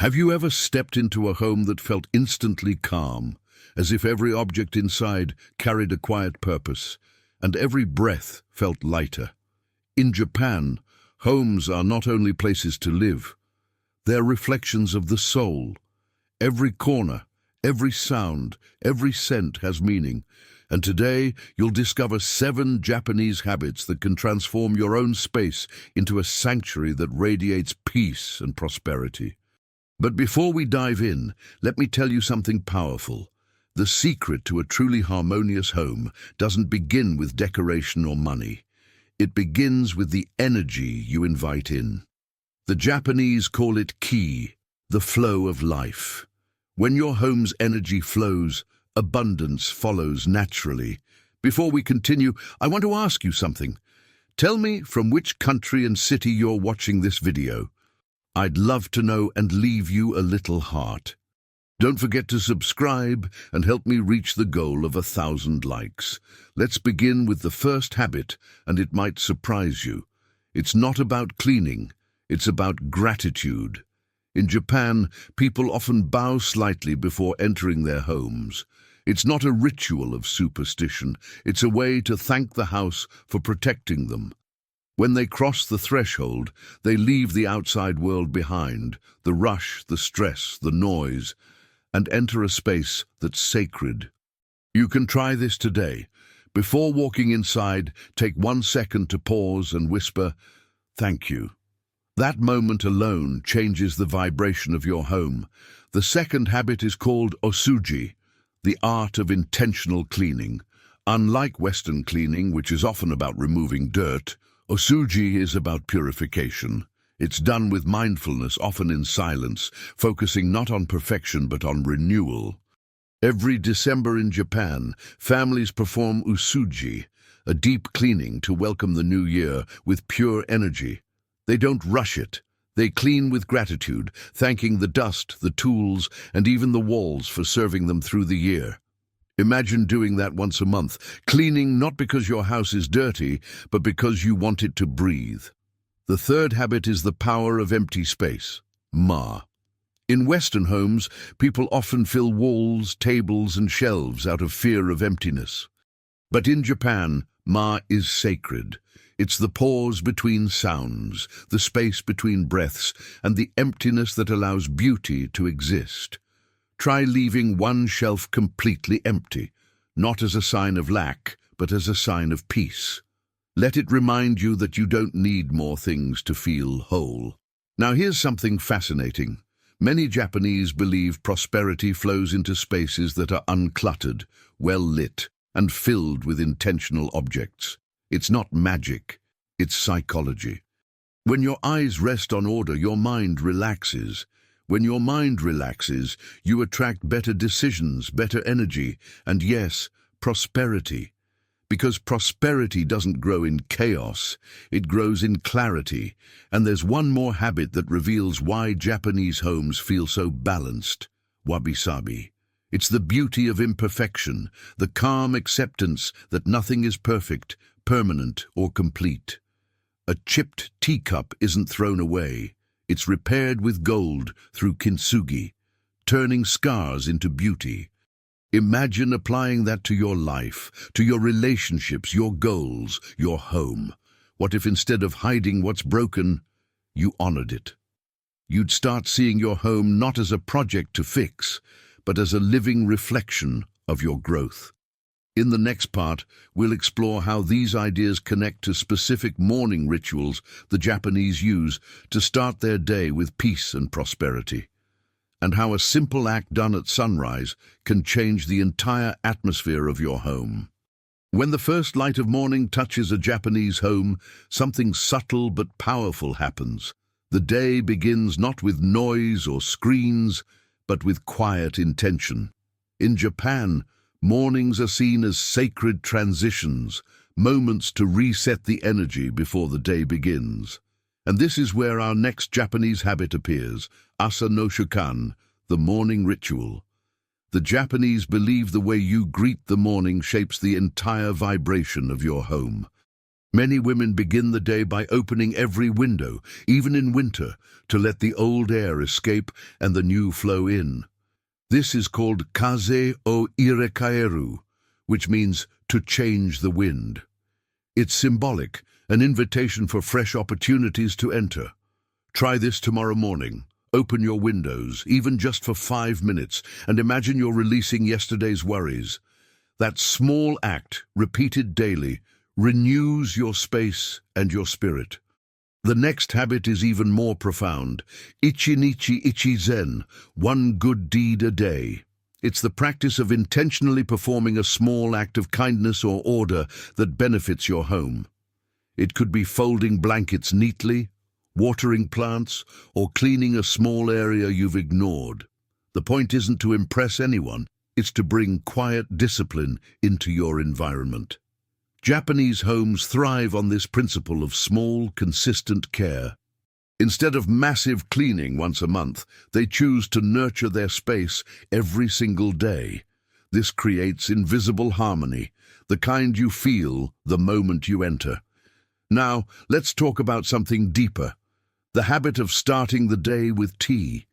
Have you ever stepped into a home that felt instantly calm, as if every object inside carried a quiet purpose, and every breath felt lighter? In Japan, homes are not only places to live, they're reflections of the soul. Every corner, every sound, every scent has meaning, and today you'll discover 7 Japanese habits that can transform your own space into a sanctuary that radiates peace and prosperity. But before we dive in, let me tell you something powerful. The secret to a truly harmonious home doesn't begin with decoration or money. It begins with the energy you invite in. The Japanese call it ki, the flow of life. When your home's energy flows, abundance follows naturally. Before we continue, I want to ask you something. Tell me from which country and city you're watching this video. I'd love to know and leave you a little heart. Don't forget to subscribe and help me reach the goal of 1,000 likes. Let's begin with the first habit, and it might surprise you. It's not about cleaning, it's about gratitude. In Japan, people often bow slightly before entering their homes. It's not a ritual of superstition, it's a way to thank the house for protecting them. When they cross the threshold, they leave the outside world behind, the rush, the stress, the noise, and enter a space that's sacred. You can try this today. Before walking inside, take 1 second to pause and whisper, "Thank you." That moment alone changes the vibration of your home. The second habit is called osuji, the art of intentional cleaning. Unlike Western cleaning, which is often about removing dirt, osuji is about purification. It's done with mindfulness, often in silence, focusing not on perfection but on renewal. Every December in Japan, families perform osuji, a deep cleaning to welcome the new year with pure energy. They don't rush it. They clean with gratitude, thanking the dust, the tools, and even the walls for serving them through the year. Imagine doing that once a month, cleaning not because your house is dirty, but because you want it to breathe. The third habit is the power of empty space, ma. In Western homes, people often fill walls, tables, and shelves out of fear of emptiness. But in Japan, ma is sacred. It's the pause between sounds, the space between breaths, and the emptiness that allows beauty to exist. Try leaving one shelf completely empty, not as a sign of lack, but as a sign of peace. Let it remind you that you don't need more things to feel whole. Now here's something fascinating. Many Japanese believe prosperity flows into spaces that are uncluttered, well lit, and filled with intentional objects. It's not magic, it's psychology. When your eyes rest on order, your mind relaxes. When your mind relaxes, you attract better decisions, better energy, and yes, prosperity. Because prosperity doesn't grow in chaos, it grows in clarity. And there's one more habit that reveals why Japanese homes feel so balanced: wabi-sabi. It's the beauty of imperfection, the calm acceptance that nothing is perfect, permanent, or complete. A chipped teacup isn't thrown away. It's repaired with gold through kintsugi, turning scars into beauty. Imagine applying that to your life, to your relationships, your goals, your home. What if instead of hiding what's broken, you honored it? You'd start seeing your home not as a project to fix, but as a living reflection of your growth. In the next part, we'll explore how these ideas connect to specific morning rituals the Japanese use to start their day with peace and prosperity, and how a simple act done at sunrise can change the entire atmosphere of your home. When the first light of morning touches a Japanese home, something subtle but powerful happens. The day begins not with noise or screens, but with quiet intention. In Japan, mornings are seen as sacred transitions, moments to reset the energy before the day begins. And this is where our next Japanese habit appears, asa no shukan, the morning ritual. The Japanese believe the way you greet the morning shapes the entire vibration of your home. Many women begin the day by opening every window, even in winter, to let the old air escape and the new flow in. This is called kaze o irekaeru, which means to change the wind. It's symbolic, an invitation for fresh opportunities to enter. Try this tomorrow morning. Open your windows, even just for 5 minutes, and imagine you're releasing yesterday's worries. That small act, repeated daily, renews your space and your spirit. The next habit is even more profound. Ichinichi ichizen, one good deed a day. It's the practice of intentionally performing a small act of kindness or order that benefits your home. It could be folding blankets neatly, watering plants, or cleaning a small area you've ignored. The point isn't to impress anyone, it's to bring quiet discipline into your environment. Japanese homes thrive on this principle of small, consistent care. Instead of massive cleaning once a month, they choose to nurture their space every single day. This creates invisible harmony, the kind you feel the moment you enter. Now, let's talk about something deeper. The habit of starting the day with tea.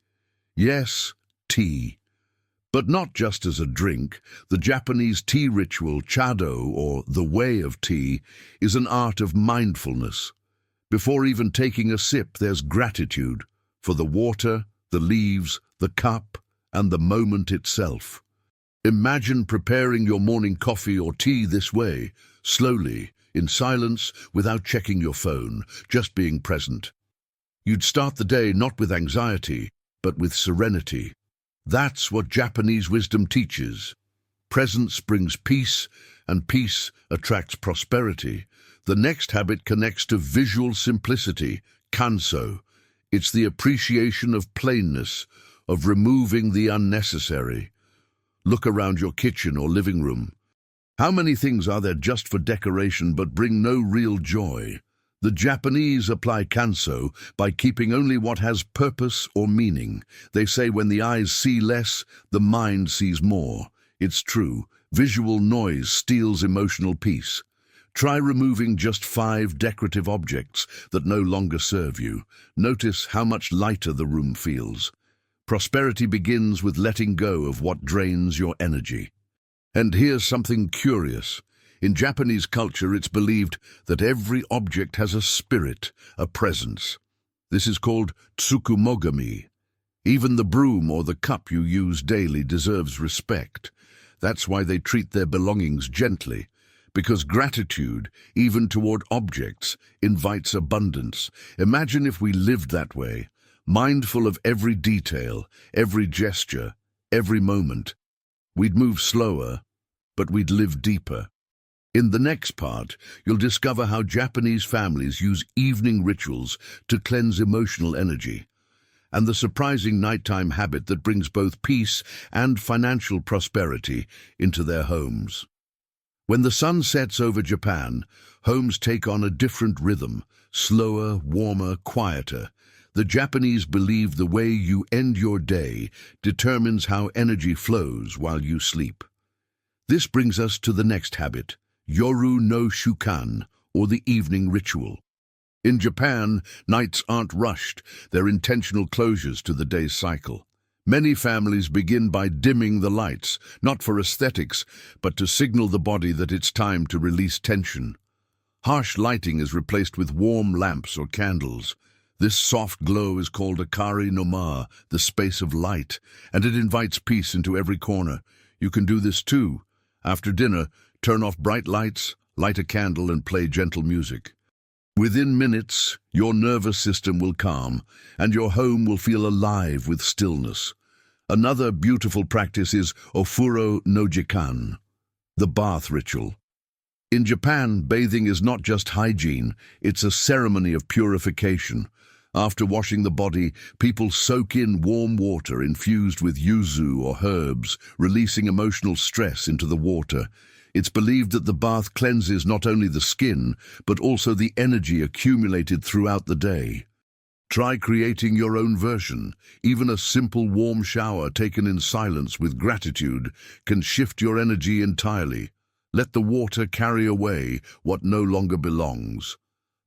Yes, tea. But not just as a drink. The Japanese tea ritual, chado, or the way of tea, is an art of mindfulness. Before even taking a sip, there's gratitude for the water, the leaves, the cup, and the moment itself. Imagine preparing your morning coffee or tea this way, slowly, in silence, without checking your phone, just being present. You'd start the day not with anxiety, but with serenity. That's what Japanese wisdom teaches. Presence brings peace, and peace attracts prosperity. The next habit connects to visual simplicity, kanso. It's the appreciation of plainness, of removing the unnecessary. Look around your kitchen or living room. How many things are there just for decoration but bring no real joy? The Japanese apply kanso by keeping only what has purpose or meaning. They say when the eyes see less, the mind sees more. It's true, visual noise steals emotional peace. Try removing just 5 decorative objects that no longer serve you. Notice how much lighter the room feels. Prosperity begins with letting go of what drains your energy. And here's something curious. In Japanese culture, it's believed that every object has a spirit, a presence. This is called tsukumogami. Even the broom or the cup you use daily deserves respect. That's why they treat their belongings gently, because gratitude, even toward objects, invites abundance. Imagine if we lived that way, mindful of every detail, every gesture, every moment. We'd move slower, but we'd live deeper. In the next part, you'll discover how Japanese families use evening rituals to cleanse emotional energy, and the surprising nighttime habit that brings both peace and financial prosperity into their homes. When the sun sets over Japan, homes take on a different rhythm, slower, warmer, quieter. The Japanese believe the way you end your day determines how energy flows while you sleep. This brings us to the next habit, Yoru no Shukan, or the evening ritual. In Japan, nights aren't rushed, they're intentional closures to the day's cycle. Many families begin by dimming the lights, not for aesthetics, but to signal the body that it's time to release tension. Harsh lighting is replaced with warm lamps or candles. This soft glow is called Akari no Ma, the space of light, and it invites peace into every corner. You can do this too. After dinner, turn off bright lights, light a candle, and play gentle music. Within minutes, your nervous system will calm, and your home will feel alive with stillness. Another beautiful practice is Ofuro no Jikan, the bath ritual. In Japan, bathing is not just hygiene, it's a ceremony of purification. After washing the body, people soak in warm water infused with yuzu or herbs, releasing emotional stress into the water. It's believed that the bath cleanses not only the skin, but also the energy accumulated throughout the day. Try creating your own version. Even a simple warm shower taken in silence with gratitude can shift your energy entirely. Let the water carry away what no longer belongs.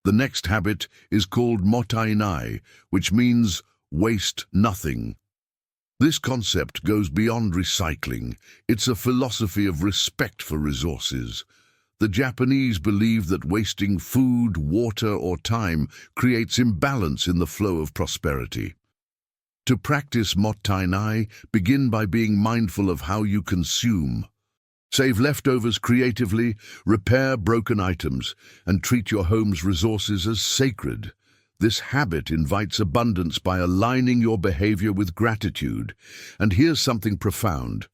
The next habit is called motainai, which means waste nothing. This concept goes beyond recycling. It's a philosophy of respect for resources. The Japanese believe that wasting food, water, or time creates imbalance in the flow of prosperity. To practice motainai, begin by being mindful of how you consume. Save leftovers creatively, repair broken items, and treat your home's resources as sacred. This habit invites abundance by aligning your behavior with gratitude. And here's something profound.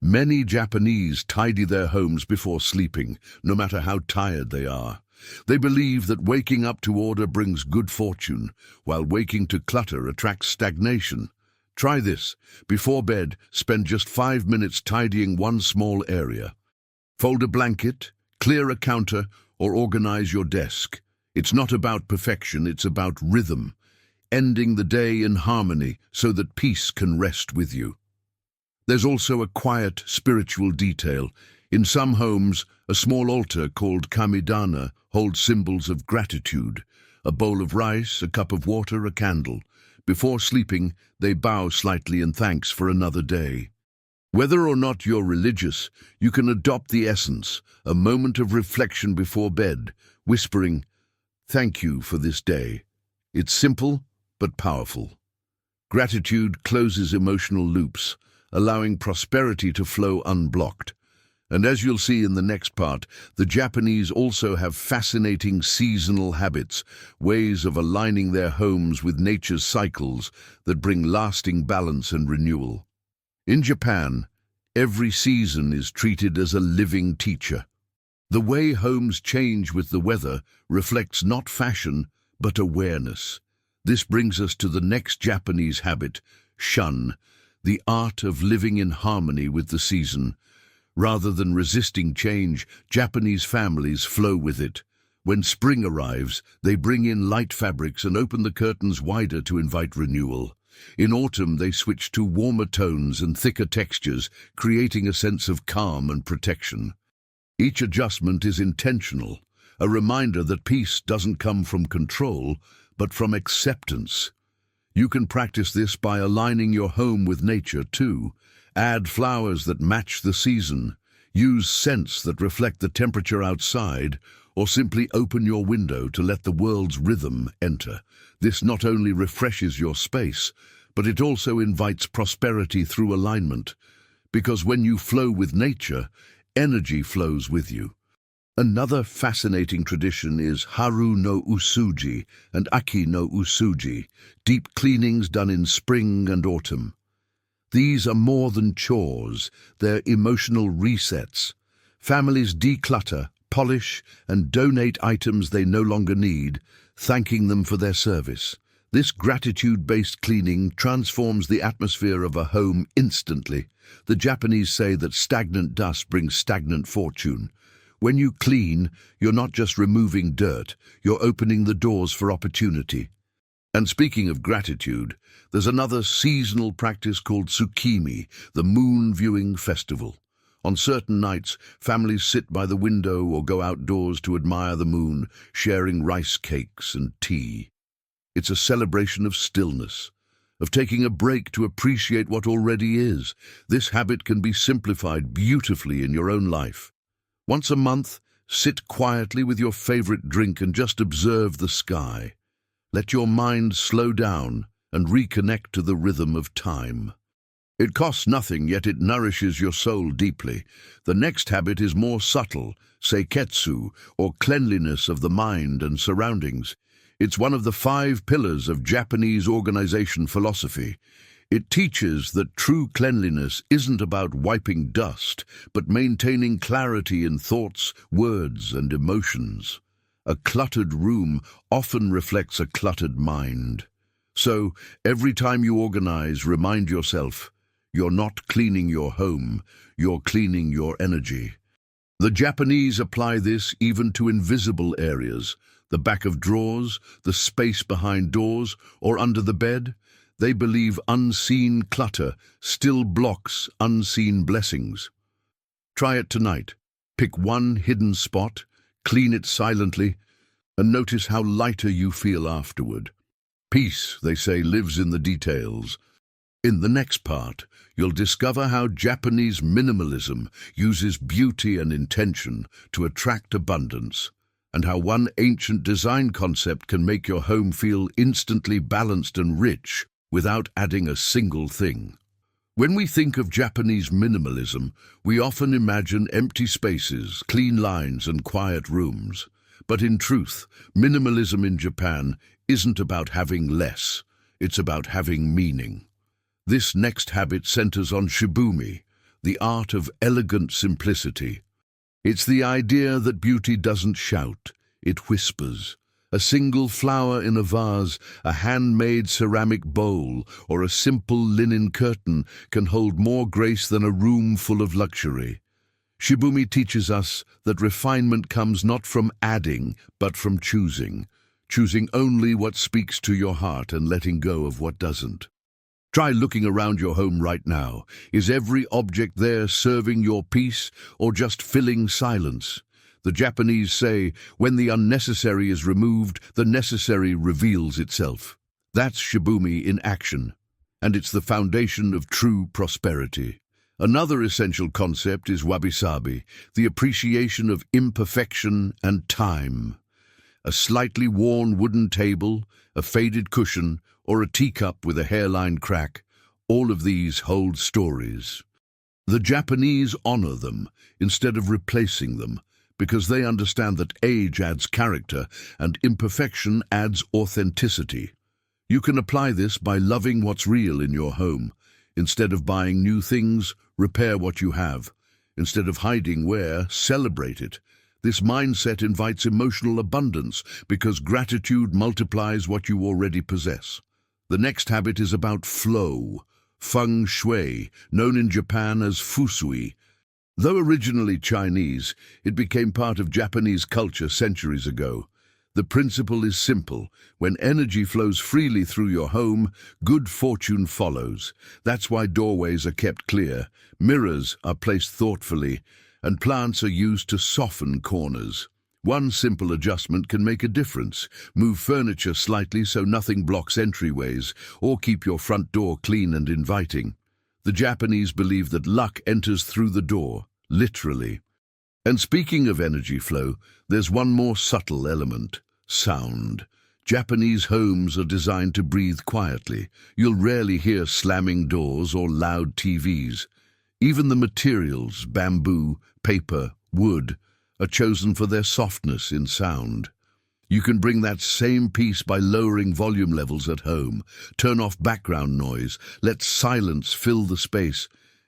Many Japanese tidy their homes before sleeping, no matter how tired they are. They believe that waking up to order brings good fortune, while waking to clutter attracts stagnation. Try this. Before bed, spend just 5 minutes tidying one small area. Fold a blanket, clear a counter, or organize your desk. It's not about perfection, it's about rhythm, ending the day in harmony so that peace can rest with you. There's also a quiet, spiritual detail. In some homes, a small altar called kamidana holds symbols of gratitude. A bowl of rice, a cup of water, a candle. Before sleeping, they bow slightly in thanks for another day. Whether or not you're religious, you can adopt the essence, a moment of reflection before bed, whispering, "Thank you for this day." It's simple, but powerful. Gratitude closes emotional loops, allowing prosperity to flow unblocked. And as you'll see in the next part, the Japanese also have fascinating seasonal habits, ways of aligning their homes with nature's cycles that bring lasting balance and renewal. In Japan, every season is treated as a living teacher. The way homes change with the weather reflects not fashion, but awareness. This brings us to the next Japanese habit, shun, the art of living in harmony with the season. Rather than resisting change, Japanese families flow with it. When spring arrives, they bring in light fabrics and open the curtains wider to invite renewal. In autumn, they switch to warmer tones and thicker textures, creating a sense of calm and protection. Each adjustment is intentional, a reminder that peace doesn't come from control, but from acceptance. You can practice this by aligning your home with nature too. Add flowers that match the season, use scents that reflect the temperature outside, or simply open your window to let the world's rhythm enter. This not only refreshes your space, but it also invites prosperity through alignment, because when you flow with nature, energy flows with you. Another fascinating tradition is Haru no Usuji and Aki no Usuji, deep cleanings done in spring and autumn. These are more than chores, they're emotional resets. Families declutter, polish, and donate items they no longer need, thanking them for their service. This gratitude-based cleaning transforms the atmosphere of a home instantly. The Japanese say that stagnant dust brings stagnant fortune. When you clean, you're not just removing dirt, you're opening the doors for opportunity. And speaking of gratitude, there's another seasonal practice called tsukimi, the moon viewing festival. On certain nights, families sit by the window or go outdoors to admire the moon, sharing rice cakes and tea. It's a celebration of stillness, of taking a break to appreciate what already is. This habit can be simplified beautifully in your own life. Once a month, sit quietly with your favorite drink and just observe the sky. Let your mind slow down and reconnect to the rhythm of time. It costs nothing, yet it nourishes your soul deeply. The next habit is more subtle, seiketsu, or cleanliness of the mind and surroundings. It's one of the 5 pillars of Japanese organization philosophy. It teaches that true cleanliness isn't about wiping dust, but maintaining clarity in thoughts, words, and emotions. A cluttered room often reflects a cluttered mind. So, every time you organize, remind yourself, you're not cleaning your home, you're cleaning your energy. The Japanese apply this even to invisible areas, the back of drawers, the space behind doors, or under the bed. They believe unseen clutter still blocks unseen blessings. Try it tonight. Pick one hidden spot, clean it silently, and notice how lighter you feel afterward. Peace, they say, lives in the details. In the next part, you'll discover how Japanese minimalism uses beauty and intention to attract abundance, and how one ancient design concept can make your home feel instantly balanced and rich without adding a single thing. When we think of Japanese minimalism, we often imagine empty spaces, clean lines, and quiet rooms. But in truth, minimalism in Japan isn't about having less, it's about having meaning. This next habit centers on shibumi, the art of elegant simplicity. It's the idea that beauty doesn't shout, it whispers. A single flower in a vase, a handmade ceramic bowl, or a simple linen curtain can hold more grace than a room full of luxury. Shibumi teaches us that refinement comes not from adding, but from choosing only what speaks to your heart and letting go of what doesn't. Try looking around your home right now. Is every object there serving your peace or just filling silence? The Japanese say, when the unnecessary is removed, the necessary reveals itself. That's shibumi in action, and it's the foundation of true prosperity. Another essential concept is wabi-sabi, the appreciation of imperfection and time. A slightly worn wooden table, a faded cushion, or a teacup with a hairline crack, all of these hold stories. The Japanese honor them instead of replacing them, because they understand that age adds character and imperfection adds authenticity. You can apply this by loving what's real in your home. Instead of buying new things, repair what you have. Instead of hiding wear, celebrate it. This mindset invites emotional abundance because gratitude multiplies what you already possess. The next habit is about flow, feng shui, known in Japan as fusui. Though originally Chinese, it became part of Japanese culture centuries ago. The principle is simple. When energy flows freely through your home, good fortune follows. That's why doorways are kept clear, mirrors are placed thoughtfully, and plants are used to soften corners. One simple adjustment can make a difference. Move furniture slightly so nothing blocks entryways, or keep your front door clean and inviting. The Japanese believe that luck enters through the door, literally. And speaking of energy flow, there's one more subtle element: sound. Japanese homes are designed to breathe quietly. You'll rarely hear slamming doors or loud TVs. Even the materials, bamboo, paper, wood, are chosen for their softness in sound. You can bring that same peace by lowering volume levels at home. Turn off background noise, let silence fill the space,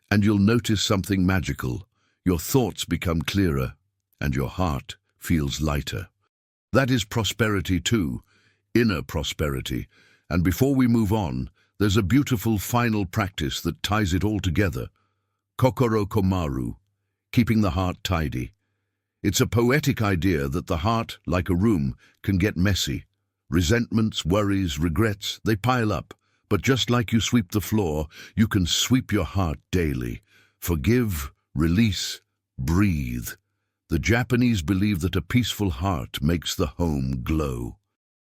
and you'll notice something magical. Your thoughts become clearer, and your heart feels lighter. That is prosperity too, inner prosperity. And before we move on, there's a beautiful final practice that ties it all together. Kokoro komaru, keeping the heart tidy. It's a poetic idea that the heart, like a room, can get messy. Resentments, worries, regrets, they pile up. But just like you sweep the floor, you can sweep your heart daily. Forgive, release, breathe. The Japanese believe that a peaceful heart makes the home glow.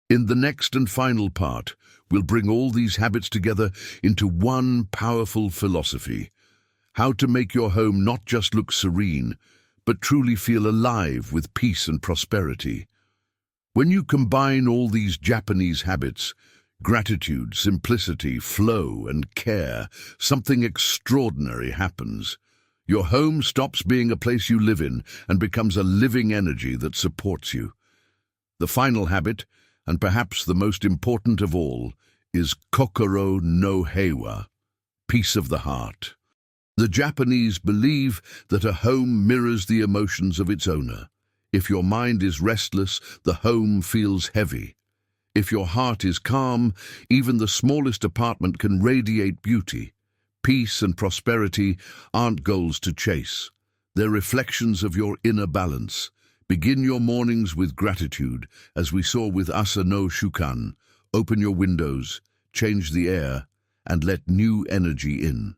In the next and final part, we'll bring all these habits together into one powerful philosophy. How to make your home not just look serene, but truly feel alive with peace and prosperity. When you combine all these Japanese habits, gratitude, simplicity, flow, and care, something extraordinary happens. Your home stops being a place you live in and becomes a living energy that supports you. The final habit, and perhaps the most important of all, is kokoro no heiwa, peace of the heart. The Japanese believe that a home mirrors the emotions of its owner. If your mind is restless, the home feels heavy. If your heart is calm, even the smallest apartment can radiate beauty. Peace and prosperity aren't goals to chase. They're reflections of your inner balance. Begin your mornings with gratitude, as we saw with Asa no Shukan. Open your windows, change the air, and let new energy in.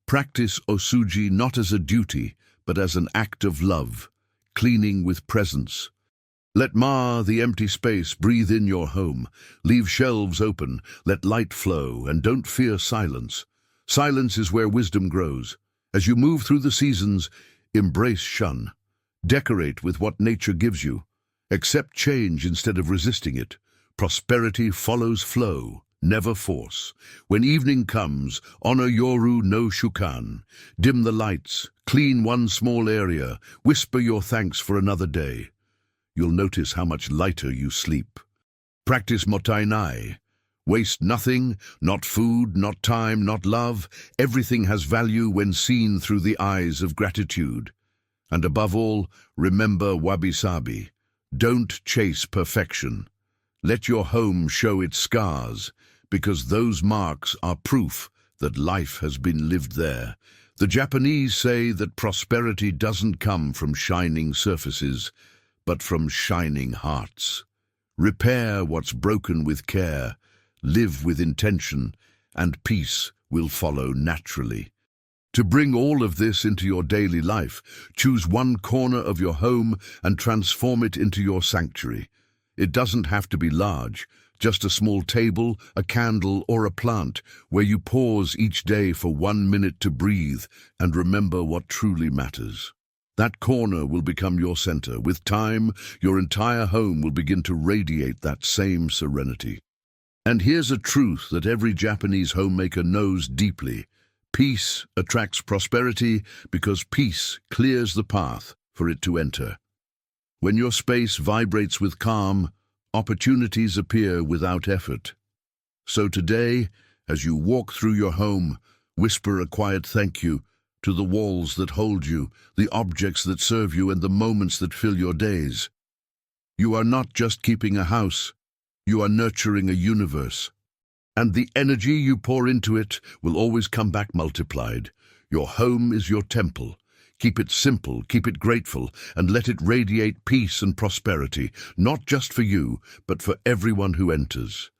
Practice osuji not as a duty, but as an act of love, cleaning with presence. Let the empty space, breathe in your home. Leave shelves open, let light flow, and don't fear silence. Silence is where wisdom grows. As you move through the seasons, embrace shun. Decorate with what nature gives you. Accept change instead of resisting it. Prosperity follows flow, never force. When evening comes, honor Yoru no Shukan. Dim the lights, clean one small area, whisper your thanks for another day. You'll notice how much lighter you sleep. Practice motainai. Waste nothing, not food, not time, not love. Everything has value when seen through the eyes of gratitude. And above all, remember wabi-sabi. Don't chase perfection. Let your home show its scars, because those marks are proof that life has been lived there. The Japanese say that prosperity doesn't come from shining surfaces, but from shining hearts. Repair what's broken with care, live with intention, and peace will follow naturally. To bring all of this into your daily life, choose one corner of your home and transform it into your sanctuary. It doesn't have to be large, just a small table, a candle, or a plant where you pause each day for 1 minute to breathe and remember what truly matters. That corner will become your center. With time, your entire home will begin to radiate that same serenity. And here's a truth that every Japanese homemaker knows deeply. Peace attracts prosperity because peace clears the path for it to enter. When your space vibrates with calm, opportunities appear without effort. So today, as you walk through your home, whisper a quiet thank you to the walls that hold you, the objects that serve you, and the moments that fill your days. You are not just keeping a house, you are nurturing a universe. And the energy you pour into it will always come back multiplied. Your home is your temple. Keep it simple, keep it grateful, and let it radiate peace and prosperity, not just for you, but for everyone who enters.